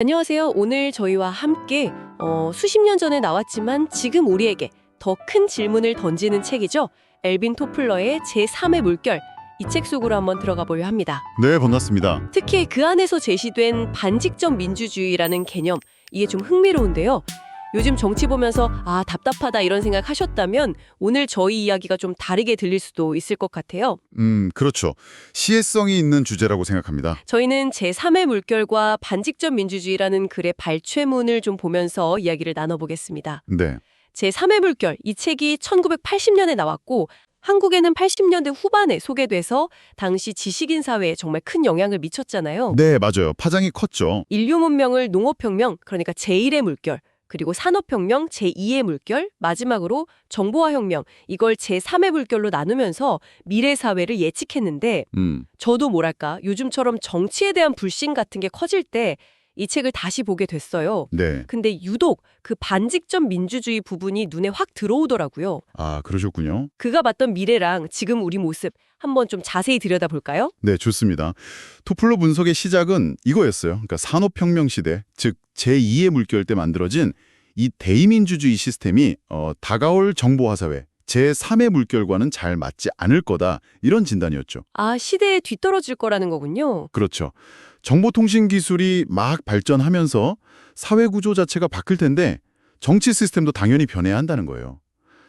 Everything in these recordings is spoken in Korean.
안녕하세요. 오늘 저희와 함께 수십 년 전에 나왔지만 지금 우리에게 더 큰 질문을 던지는 책이죠. 엘빈 토플러의 제3의 물결. 이 책 속으로 한번 들어가 보려 합니다. 네, 반갑습니다. 특히 그 안에서 제시된 반직접 민주주의라는 개념, 이게 좀 흥미로운데요. 요즘 정치 보면서 답답하다 이런 생각 하셨다면 오늘 저희 이야기가 좀 다르게 들릴 수도 있을 것 같아요. 그렇죠. 시혜성이 있는 주제라고 생각합니다. 저희는 제3의 물결과 반직접 민주주의라는 글의 발췌문을 좀 보면서 이야기를 나눠보겠습니다. 네, 제3의 물결, 이 책이 1980년에 나왔고 한국에는 80년대 후반에 소개돼서 당시 지식인 사회에 정말 큰 영향을 미쳤잖아요. 네, 맞아요. 파장이 컸죠. 인류 문명을 농업혁명, 그러니까 제1의 물결, 그리고 산업혁명, 제2의 물결, 마지막으로 정보화혁명, 이걸 제3의 물결로 나누면서 미래 사회를 예측했는데 저도 뭐랄까 요즘처럼 정치에 대한 불신 같은 게 커질 때 이 책을 다시 보게 됐어요. 네. 근데 유독 그 반직접 민주주의 부분이 눈에 확 들어오더라고요. 아, 그러셨군요. 그가 봤던 미래랑 지금 우리 모습 한번 좀 자세히 들여다볼까요? 네, 좋습니다. 토플러 분석의 시작은 이거였어요. 그러니까 산업혁명 시대, 즉 제2의 물결 때 만들어진 이 대의민주주의 시스템이 다가올 정보화 사회, 제3의 물결과는 잘 맞지 않을 거다. 이런 진단이었죠. 시대에 뒤떨어질 거라는 거군요. 그렇죠. 정보통신 기술이 막 발전하면서 사회 구조 자체가 바뀔 텐데 정치 시스템도 당연히 변해야 한다는 거예요.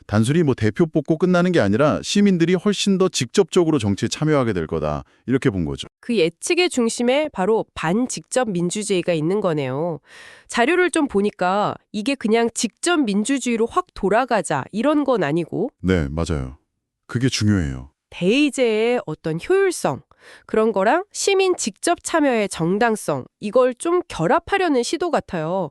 단순히 대표 뽑고 끝나는 게 아니라 시민들이 훨씬 더 직접적으로 정치에 참여하게 될 거다. 이렇게 본 거죠. 그 예측의 중심에 바로 반직접 민주주의가 있는 거네요. 자료를 좀 보니까 이게 그냥 직접 민주주의로 확 돌아가자 이런 건 아니고 네, 맞아요. 그게 중요해요. 대의제의 어떤 효율성, 그런 거랑 시민 직접 참여의 정당성, 이걸 좀 결합하려는 시도 같아요.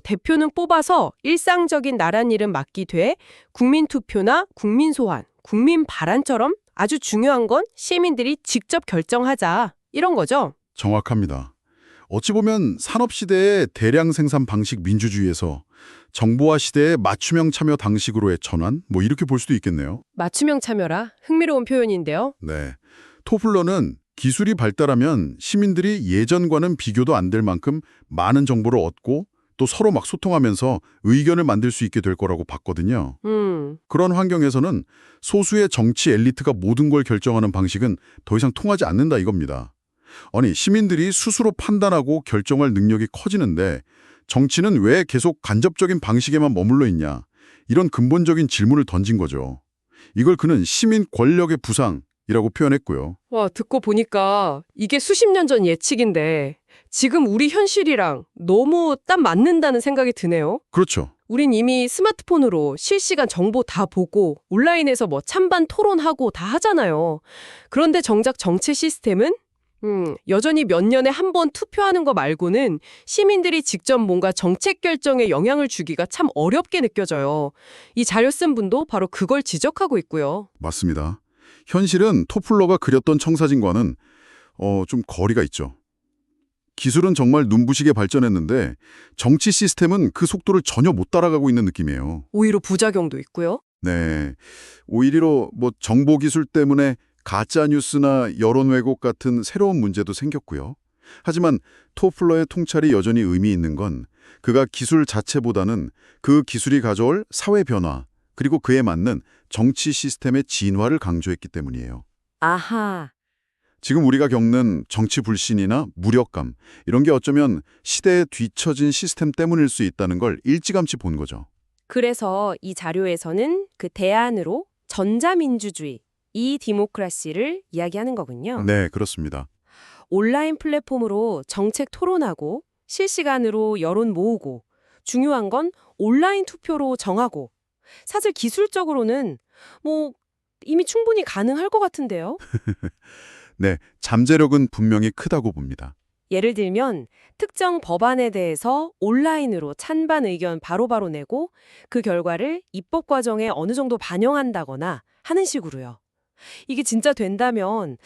대표는 뽑아서 일상적인 나란 일은 맡기되 국민 투표나 국민 소환, 국민 발언처럼 아주 중요한 건 시민들이 직접 결정하자, 이런 거죠. 정확합니다. 어찌 보면 산업시대의 대량 생산 방식 민주주의에서 정보화 시대의 맞춤형 참여 방식으로의 전환? 이렇게 볼 수도 있겠네요. 맞춤형 참여라 흥미로운 표현인데요. 네. 토플러는 기술이 발달하면 시민들이 예전과는 비교도 안 될 만큼 많은 정보를 얻고 또 서로 막 소통하면서 의견을 만들 수 있게 될 거라고 봤거든요. 그런 환경에서는 소수의 정치 엘리트가 모든 걸 결정하는 방식은 더 이상 통하지 않는다 이겁니다. 아니, 시민들이 스스로 판단하고 결정할 능력이 커지는데 정치는 왜 계속 간접적인 방식에만 머물러 있냐? 이런 근본적인 질문을 던진 거죠. 이걸 그는 시민 권력의 부상이라고 표현했고요. 와, 듣고 보니까 이게 수십 년 전 예측인데 지금 우리 현실이랑 너무 딱 맞는다는 생각이 드네요. 그렇죠. 우린 이미 스마트폰으로 실시간 정보 다 보고 온라인에서 찬반 토론하고 다 하잖아요. 그런데 정작 정치 시스템은 여전히 몇 년에 한 번 투표하는 거 말고는 시민들이 직접 뭔가 정책 결정에 영향을 주기가 참 어렵게 느껴져요. 이 자료 쓴 분도 바로 그걸 지적하고 있고요. 맞습니다. 현실은 토플러가 그렸던 청사진과는 좀 거리가 있죠. 기술은 정말 눈부시게 발전했는데 정치 시스템은 그 속도를 전혀 못 따라가고 있는 느낌이에요. 오히려 부작용도 있고요. 네. 오히려 정보 기술 때문에 가짜 뉴스나 여론 왜곡 같은 새로운 문제도 생겼고요. 하지만 토플러의 통찰이 여전히 의미 있는 건 그가 기술 자체보다는 그 기술이 가져올 사회 변화, 그리고 그에 맞는 정치 시스템의 진화를 강조했기 때문이에요. 아하. 지금 우리가 겪는 정치 불신이나 무력감, 이런 게 어쩌면 시대에 뒤처진 시스템 때문일 수 있다는 걸 일찌감치 본 거죠. 그래서 이 자료에서는 그 대안으로 전자민주주의, 이 디모크라시를 이야기하는 거군요. 네, 그렇습니다. 온라인 플랫폼으로 정책 토론하고 실시간으로 여론 모으고 중요한 건 온라인 투표로 정하고 사실 기술적으로는 이미 충분히 가능할 것 같은데요. 네, 잠재력은 분명히 크다고 봅니다. 예를 들면 특정 법안에 대해서 온라인으로 찬반 의견 바로바로 내고 그 결과를 입법 과정에 어느 정도 반영한다거나 하는 식으로요. 이게 진짜 된다면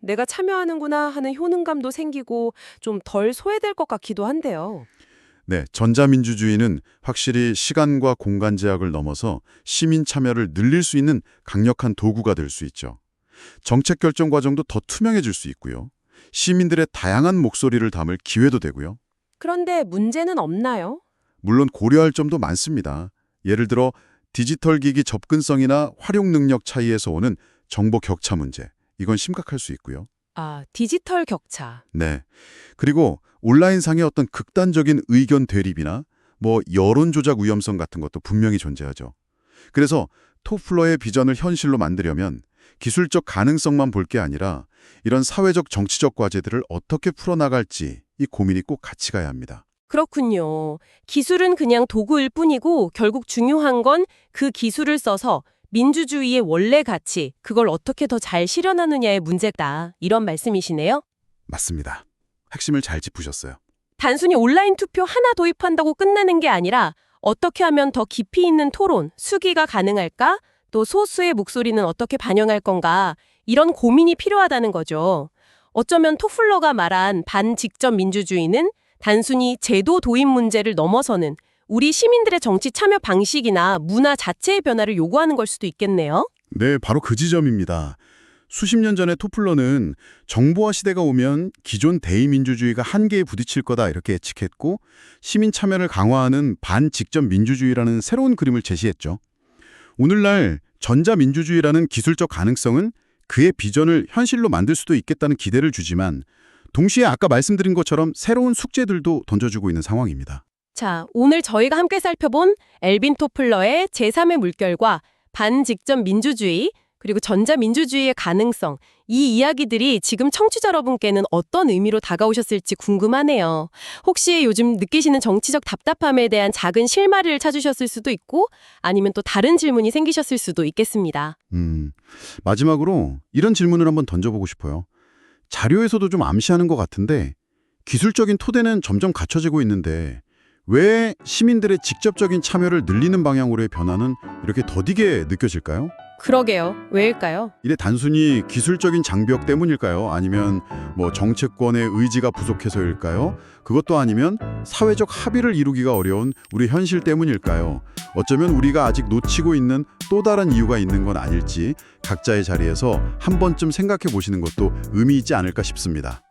내가 참여하는구나 하는 효능감도 생기고 좀 덜 소외될 것 같기도 한데요. 네, 전자민주주의는 확실히 시간과 공간 제약을 넘어서 시민 참여를 늘릴 수 있는 강력한 도구가 될 수 있죠. 정책 결정 과정도 더 투명해질 수 있고요. 시민들의 다양한 목소리를 담을 기회도 되고요. 그런데 문제는 없나요? 물론 고려할 점도 많습니다. 예를 들어 디지털 기기 접근성이나 활용 능력 차이에서 오는 정보 격차 문제. 이건 심각할 수 있고요. 아, 디지털 격차. 네. 그리고 온라인상의 어떤 극단적인 의견 대립이나 여론 조작 위험성 같은 것도 분명히 존재하죠. 그래서 톱플러의 비전을 현실로 만들려면 기술적 가능성만 볼 게 아니라 이런 사회적 정치적 과제들을 어떻게 풀어나갈지 이 고민이 꼭 같이 가야 합니다. 그렇군요. 기술은 그냥 도구일 뿐이고 결국 중요한 건 그 기술을 써서 민주주의의 원래 가치, 그걸 어떻게 더 잘 실현하느냐의 문제다. 이런 말씀이시네요. 맞습니다. 핵심을 잘 짚으셨어요. 단순히 온라인 투표 하나 도입한다고 끝나는 게 아니라 어떻게 하면 더 깊이 있는 토론, 수기가 가능할까? 또 소수의 목소리는 어떻게 반영할 건가? 이런 고민이 필요하다는 거죠. 어쩌면 토플러가 말한 반직접 민주주의는 단순히 제도 도입 문제를 넘어서는 우리 시민들의 정치 참여 방식이나 문화 자체의 변화를 요구하는 걸 수도 있겠네요. 네, 바로 그 지점입니다. 수십 년 전에 토플러는 정보화 시대가 오면 기존 대의민주주의가 한계에 부딪힐 거다 이렇게 예측했고 시민 참여를 강화하는 반직접 민주주의라는 새로운 그림을 제시했죠. 오늘날 전자민주주의라는 기술적 가능성은 그의 비전을 현실로 만들 수도 있겠다는 기대를 주지만 동시에 아까 말씀드린 것처럼 새로운 숙제들도 던져주고 있는 상황입니다. 자, 오늘 저희가 함께 살펴본 엘빈 토플러의 제3의 물결과 반직접 민주주의, 그리고 전자민주주의의 가능성, 이 이야기들이 지금 청취자 여러분께는 어떤 의미로 다가오셨을지 궁금하네요. 혹시 요즘 느끼시는 정치적 답답함에 대한 작은 실마리를 찾으셨을 수도 있고 아니면 또 다른 질문이 생기셨을 수도 있겠습니다. 마지막으로 이런 질문을 한번 던져보고 싶어요. 자료에서도 좀 암시하는 것 같은데 기술적인 토대는 점점 갖춰지고 있는데 왜 시민들의 직접적인 참여를 늘리는 방향으로의 변화는 이렇게 더디게 느껴질까요? 그러게요. 왜일까요? 이게 단순히 기술적인 장벽 때문일까요? 아니면 정치권의 의지가 부족해서일까요? 그것도 아니면 사회적 합의를 이루기가 어려운 우리 현실 때문일까요? 어쩌면 우리가 아직 놓치고 있는 또 다른 이유가 있는 건 아닐지 각자의 자리에서 한 번쯤 생각해 보시는 것도 의미 있지 않을까 싶습니다.